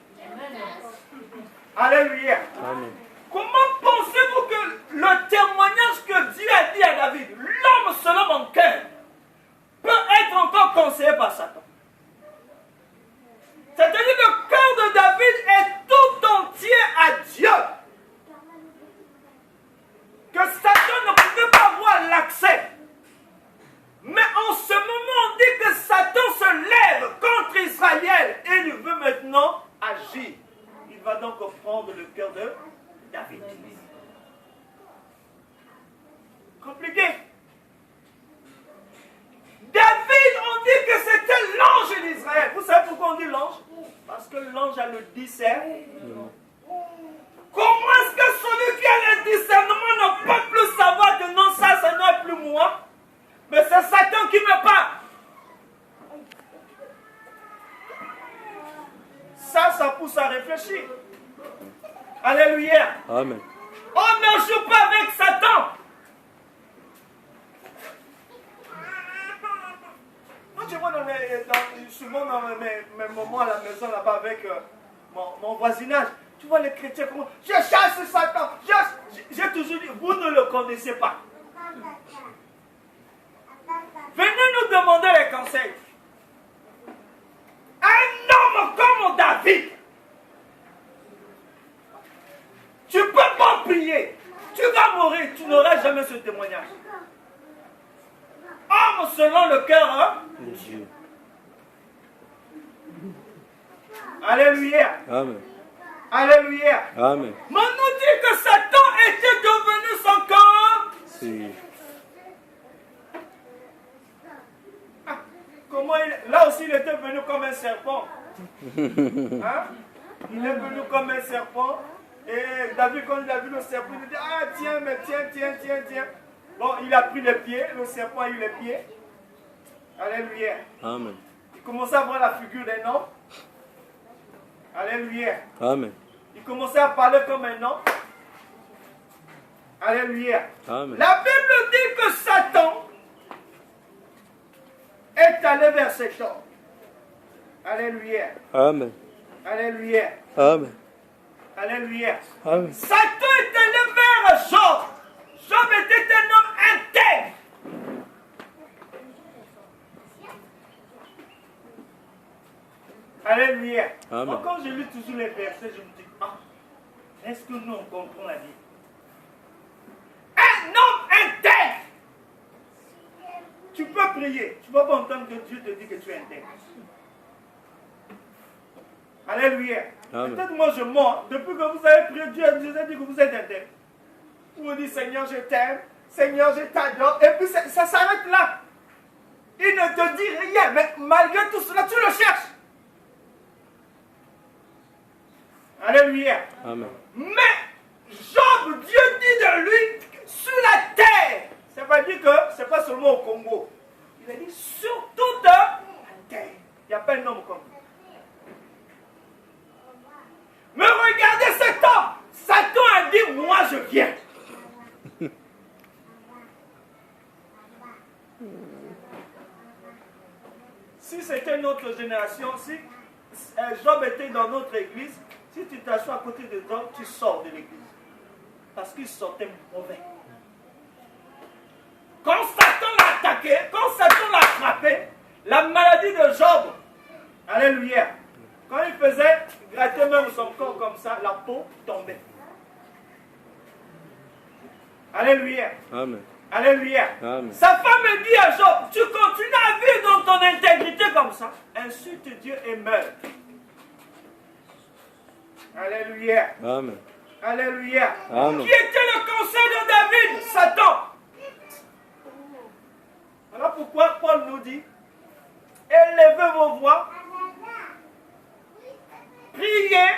Alléluia. Amen. Comment pensez-vous que le témoignage que Dieu a dit à David, l'homme selon mon cœur, peut être encore conseillé par Satan? C'est-à-dire que le cœur de David est tout entier à Dieu. Que Satan ne pouvait pas avoir l'accès. Mais en ce moment, on dit que Satan se lève contre Israël et il veut maintenant agir. Il va donc prendre le cœur de David. Compliqué. David, on dit que c'était l'ange d'Israël. Vous savez pourquoi on dit l'ange? Parce que l'ange a le discernement. Comment est-ce que celui qui a le discernement ne peut plus savoir que non, ça n'est plus moi, mais c'est Satan qui me parle? Ça pousse à réfléchir. Alléluia. Amen. On ne joue pas avec Satan. Moi, je vois souvent dans mes moments à la maison là-bas avec mon voisinage, tu vois les chrétiens comment je chasse Satan. J'ai toujours dit, vous ne le connaissez pas. Venez nous demander les conseils. Un homme comme David, ce témoignage. Homme selon le cœur, hein? Dieu. Alléluia. Amen. Alléluia. Amen. Mais on nous dit que Satan était devenu son corps. Si. Comment là aussi il était venu comme un serpent. Hein? Il est venu comme un serpent. Et David, quand il a vu le serpent, il a dit, ah tiens, mais tiens. Bon, il a pris les pieds, le serpent a eu les pieds. Alléluia. Amen. Il commençait à voir la figure d'un homme. Alléluia. Amen. Il commençait à parler comme un homme. Alléluia. Amen. La Bible dit que Satan est allé vers cet homme. Alléluia. Amen. Alléluia. Amen. Alléluia. Amen. Satan est allé vers Job. Job était un homme intègre. Alléluia. Amen. Moi, quand je lis toujours les versets, je me dis, ah, est-ce que nous on comprend la vie? Un homme intègre. Tu peux prier, tu ne vas pas entendre que Dieu te dit que tu es intègre. Alléluia. Amen. Peut-être moi je mens. Depuis que vous avez prié, Dieu vous a dit que vous êtes intègre. Vous dites, Seigneur, je t'aime. Seigneur, je t'adore. Et puis ça s'arrête là. Il ne te dit rien. Mais malgré tout cela, tu le cherches. Alléluia. Amen. Mais Job, Dieu dit de lui, sur la terre. Ça veut dire que ce n'est pas seulement au Congo. Il a dit sur toute la terre. Il n'y a pas un homme comme lui. Mais regardez cet homme. Satan a dit, moi je viens. Si c'était notre génération, si Job était dans notre église, si tu t'assois à côté de Job, tu sors de l'église. Parce qu'il sortait mauvais. Quand Satan l'a attaqué, quand Satan l'a frappé, la maladie de Job, alléluia, quand il faisait gratter même son corps comme ça, la peau tombait. Alléluia. Amen. Alléluia. Amen. Sa femme dit à Job, tu continues à vivre dans ton intégrité comme ça, insulte Dieu et meurs. Alléluia. Amen. Alléluia. Amen. Qui était le conseil de David? Satan. Voilà pourquoi Paul nous dit, élevez vos voix, priez,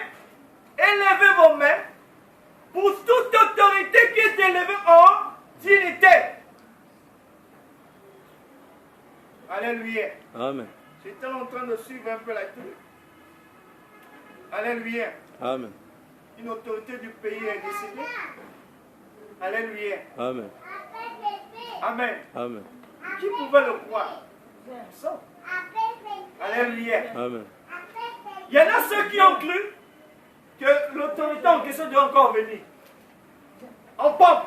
élevez vos mains, pour toute autorité qui est élevée en dignité. Alléluia. Amen. J'étais en train de suivre un peu la truc. Alléluia. Amen. Une autorité du pays est décédée. Alléluia. Amen. Amen. Amen. Qui pouvait le croire? Ça. Alléluia. Amen. Il y en a ceux qui ont cru que l'autorité en question doit encore venir. En pompe.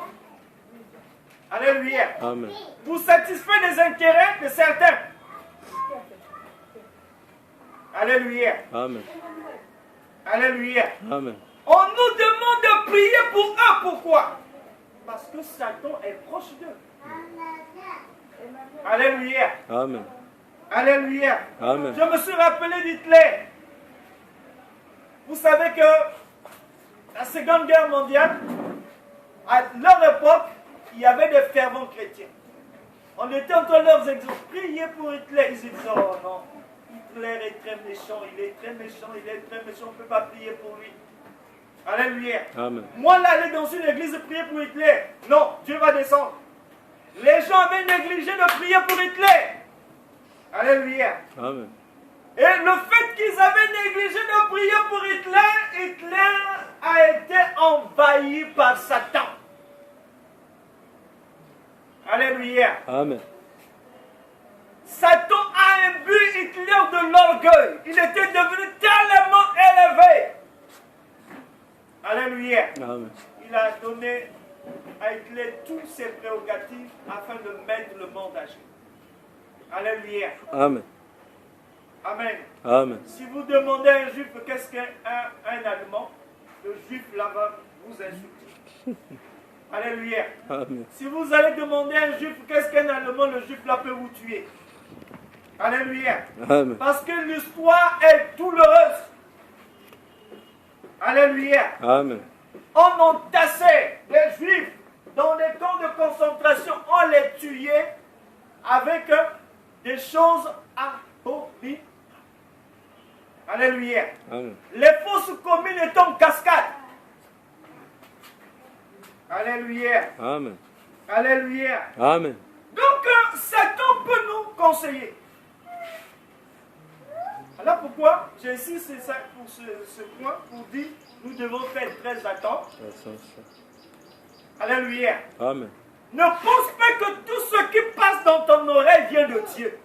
Alléluia. Amen. Pour satisfaire les intérêts de certains. Alléluia. Amen. Alléluia. Amen. On nous demande de prier pour eux. Pourquoi? Parce que Satan est proche d'eux. Alléluia. Amen. Alléluia. Amen. Je me suis rappelé d'Hitler. Vous savez que la Seconde Guerre mondiale, à leur époque, il y avait des fervents chrétiens. On était entre leurs exhorts. Priez pour Hitler. Ils disaient, oh non, Hitler est très méchant, il est très méchant, on ne peut pas prier pour lui. Alléluia. Amen. Moi, là, aller dans une église prier pour Hitler. Non, Dieu va descendre. Les gens avaient négligé de prier pour Hitler. Alléluia. Amen. Et le fait qu'ils avaient négligé de prier pour Hitler, Hitler a été envahi par Satan. Alléluia. Amen. Satan a imbu Hitler de l'orgueil. Il était devenu tellement élevé. Alléluia. Amen. Il a donné à Hitler toutes ses prérogatives afin de mettre le monde à genoux. Alléluia. Amen. Amen. Amen. Si vous demandez à un juif qu'est-ce qu'un Allemand, le juif là-bas vous insulte. Alléluia. Amen. Si vous allez demander à un juif qu'est-ce qu'un Allemand, le juif là peut vous tuer. Alléluia. Amen. Parce que l'histoire est douloureuse. Alléluia. Amen. On entassait les juifs dans des camps de concentration. On les tuait avec des choses abominables. Alléluia. Amen. Les fausses communes étaient en cascade. Alléluia. Amen. Alléluia. Amen. Donc, Satan peut nous conseiller. Alors pourquoi j'insiste ça pour ce point, pour dire nous devons faire très attention. Alléluia. Amen. Ne pense pas que tout ce qui passe dans ton oreille vient de Dieu.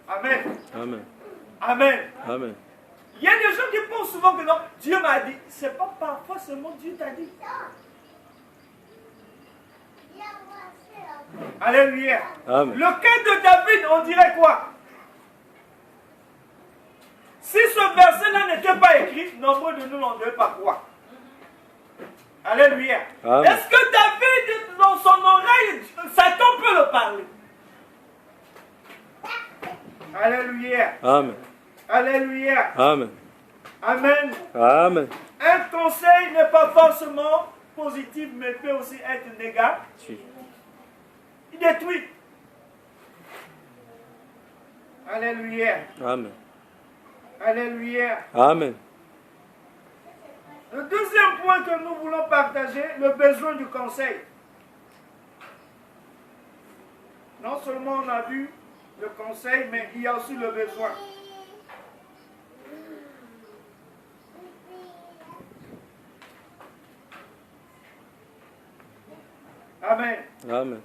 Amen. Amen. Amen. Amen. Il y a des gens qui pensent souvent que non, Dieu m'a dit. C'est pas parfois seulement Dieu t'a dit. Alléluia. Amen. Le cas de David, on dirait quoi? Si ce verset-là n'était pas écrit, nombreux de nous n'en devait pas croire. Alléluia. Amen. Est-ce que David, dans son oreille, Satan peut le parler? Alléluia. Amen. Alléluia. Amen. Amen. Amen. Un conseil n'est pas forcément positif, mais peut aussi être négatif. Il détruit. Alléluia. Amen. Alléluia. Amen. Le deuxième point que nous voulons partager, le besoin du conseil. Non seulement on a vu le conseil, mais il y a aussi le besoin. Amen. Amen.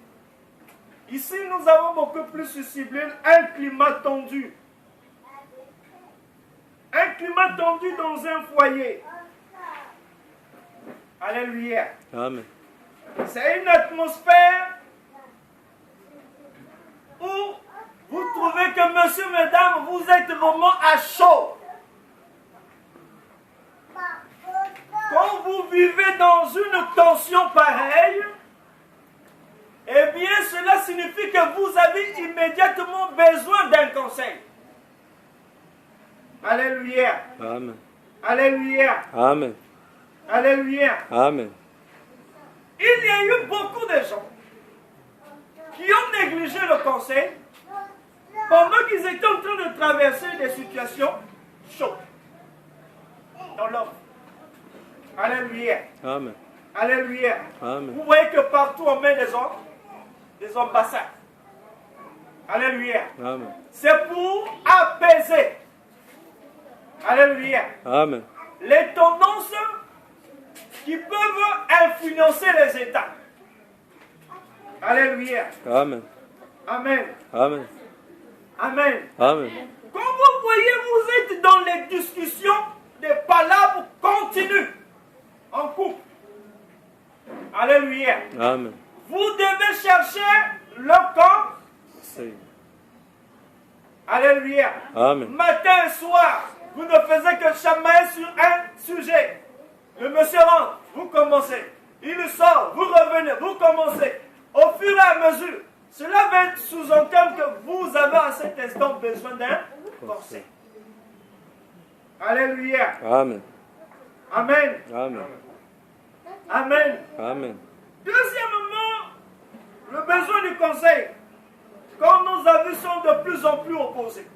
Ici, nous avons beaucoup plus ciblé un climat tendu. Un climat tendu dans un foyer. Alléluia. Amen. C'est une atmosphère où vous trouvez que, monsieur, mesdames, vous êtes vraiment à chaud. Quand vous vivez dans une tension pareille, eh bien, cela signifie que vous avez immédiatement besoin d'un conseil. Alléluia. Amen. Alléluia. Amen. Alléluia. Amen. Il y a eu beaucoup de gens qui ont négligé le conseil pendant qu'ils étaient en train de traverser des situations chaudes dans leur vie. Alléluia. Amen. Alléluia. Amen. Vous voyez que partout on met des ambassades. Alléluia. Amen. C'est pour apaiser. Alléluia. Amen. Les tendances qui peuvent influencer les États. Alléluia. Amen. Amen. Amen. Amen. Amen. Quand vous voyez, vous êtes dans les discussions, des palabres continues en couple. Alléluia. Amen. Vous devez chercher le camp. Say. Alléluia. Amen. Matin et soir, vous ne faisiez que chamailler sur un sujet. Le monsieur rentre, vous commencez. Il sort, vous revenez, vous commencez. Au fur et à mesure, cela va sous-entendre que vous avez à cet instant besoin d'un conseil. Alléluia. Amen. Amen. Amen. Amen. Amen. Deuxièmement, le besoin du conseil. Quand nos avis sont de plus en plus opposés.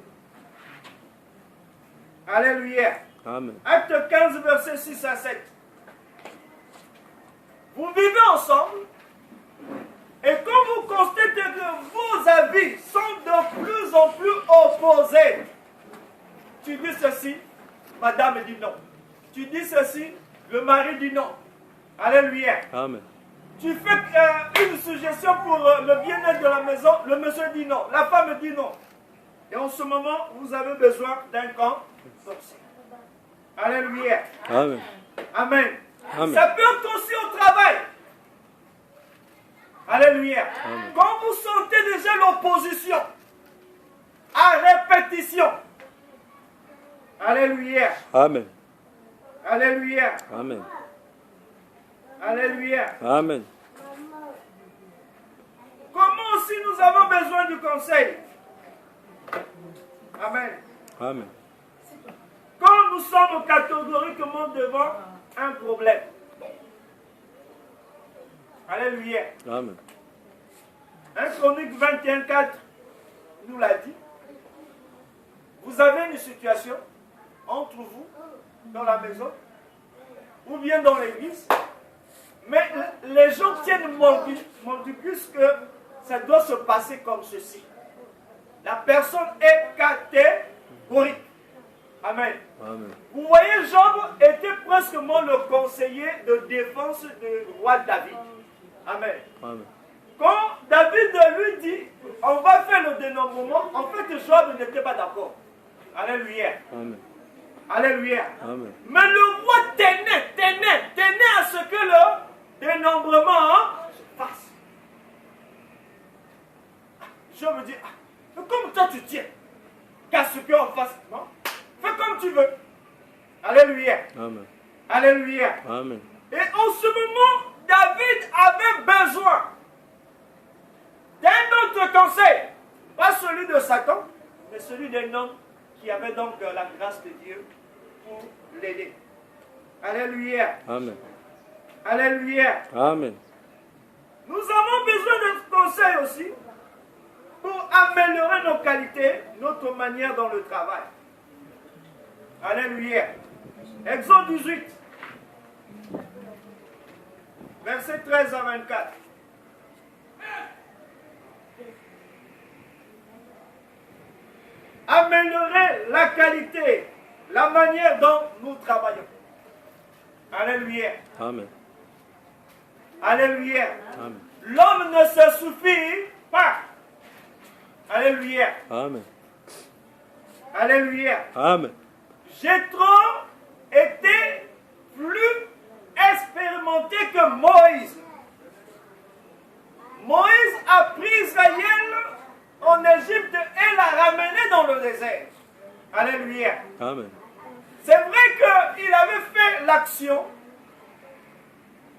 Alléluia. Amen. Acte 15, versets 6 à 7. Vous vivez ensemble et quand vous constatez que vos avis sont de plus en plus opposés, tu dis ceci, madame dit non. Tu dis ceci, le mari dit non. Alléluia. Amen. Tu fais une suggestion pour le bien-être de la maison, le monsieur dit non, la femme dit non. Et en ce moment, vous avez besoin d'un conseil. Alléluia. Amen. Amen. Amen. Ça peut être aussi au travail. Alléluia. Amen. Quand vous sentez déjà l'opposition à répétition. Alléluia. Amen. Alléluia. Amen. Alléluia. Amen. Comment aussi nous avons besoin du conseil? Amen. Amen. Quand nous sommes catégoriquement devant un problème. Alléluia. Amen. 1 Chronique 21:4 nous l'a dit. Vous avez une situation entre vous, dans la maison, ou bien dans l'église, mais les gens tiennent mordicus que ça doit se passer comme ceci. La personne est catégorique. Amen. Amen. Vous voyez, Job était presque le conseiller de défense du roi David. Amen. Amen. Quand David lui dit, on va faire le dénombrement, en fait, Job n'était pas d'accord. Alléluia. Amen. Alléluia. Amen. Mais le roi tenait à ce que le dénombrement se fasse. Job dit, mais comme toi tu tiens, qu'à ce qu'on fasse, non? Fais comme tu veux. Alléluia. Amen. Alléluia. Amen. Et en ce moment, David avait besoin d'un autre conseil. Pas celui de Satan, mais celui d'un homme qui avait donc la grâce de Dieu pour l'aider. Alléluia. Amen. Alléluia. Amen. Nous avons besoin de conseils aussi pour améliorer nos qualités, notre manière dans le travail. Alléluia. Exode 18, versets 13 à 24. Améliorer la qualité, la manière dont nous travaillons. Alléluia. Amen. Alléluia. Amen. L'homme ne se suffit pas. Alléluia. Amen. Alléluia. Amen. Jéthro était plus expérimenté que Moïse. Moïse a pris Israël en Égypte et l'a ramené dans le désert. Alléluia. Amen. C'est vrai qu'il avait fait l'action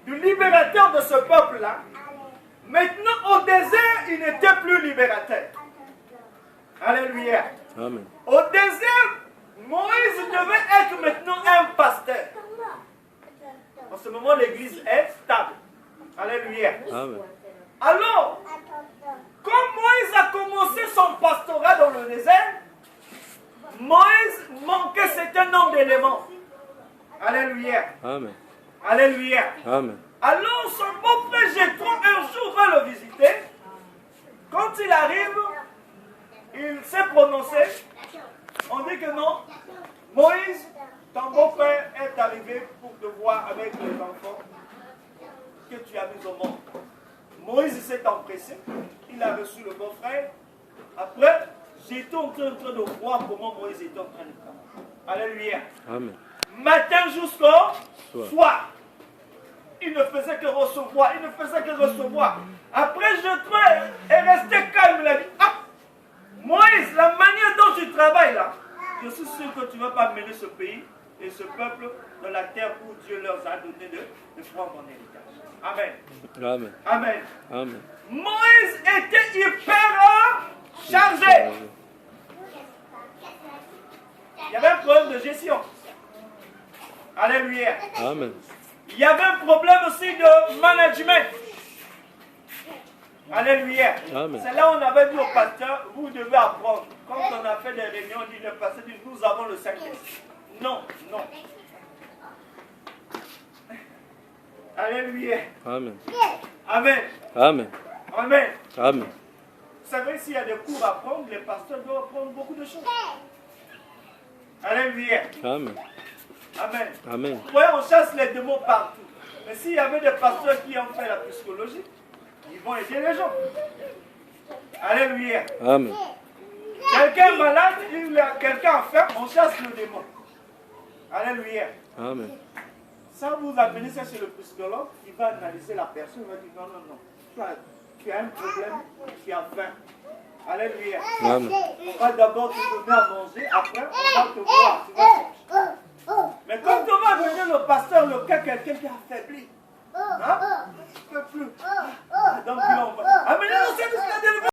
du libérateur de ce peuple-là. Maintenant, au désert, il n'était plus libérateur. Alléluia. Amen. Au désert, Moïse devait être maintenant un pasteur. En ce moment, l'église est stable. Alléluia. Amen. Alors, quand Moïse a commencé son pastorat dans le désert, Moïse manquait certain nombre d'éléments. Alléluia. Amen. Alléluia. Amen. Alors, son beau-frère Jéthro, un jour, va le visiter. Quand il arrive, il s'est prononcé. On dit que non, Moïse, ton beau-frère est arrivé pour te voir avec les enfants que tu as mis au monde. Moïse s'est empressé, il a reçu le beau-frère. Après, j'étais en train de voir comment Moïse était en train de travailler. Alléluia. Amen. Matin jusqu'au soir. Il ne faisait que recevoir, il ne faisait que recevoir. Après, Jéthro est resté calme, il a dit, ah, Moïse, la manière dont tu travailles là, je suis sûr que tu ne vas pas mener ce pays et ce peuple dans la terre où Dieu leur a donné de prendre en héritage. Amen. Amen. Amen. Amen. Moïse était hyper chargé. Il y avait un problème de gestion. Alléluia. Amen. Il y avait un problème aussi de management. Alléluia. Amen. C'est là où on avait dit au pasteur, vous devez apprendre. Quand on a fait des réunions, on dit le pasteur dit, nous avons le Saint-Esprit. Non, non. Alléluia. Amen. Amen. Amen. Amen. Amen. Vous savez, s'il y a des cours à prendre, les pasteurs doivent apprendre beaucoup de choses. Alléluia. Amen. Amen. Amen. Vous voyez, on chasse les démons partout. Mais s'il y avait des pasteurs qui ont fait la psychologie, ils vont aider les gens. Alléluia. Amen. Quelqu'un est malade, quelqu'un enferme, on chasse le démon. Alléluia. Amen. Ça, vous amenez ça chez le psychologue, il va analyser la personne, il va dire non, non, non. Tu as un problème, tu as faim. Alléluia. Amen. On va d'abord te donner à manger, après on va te voir. Tu vas manger. Mais Mais quand on va amener le pasteur, le cas, quelqu'un qui est affaibli, hein? Il ne peut plus. Donc, amenez-le au service de la délivrance.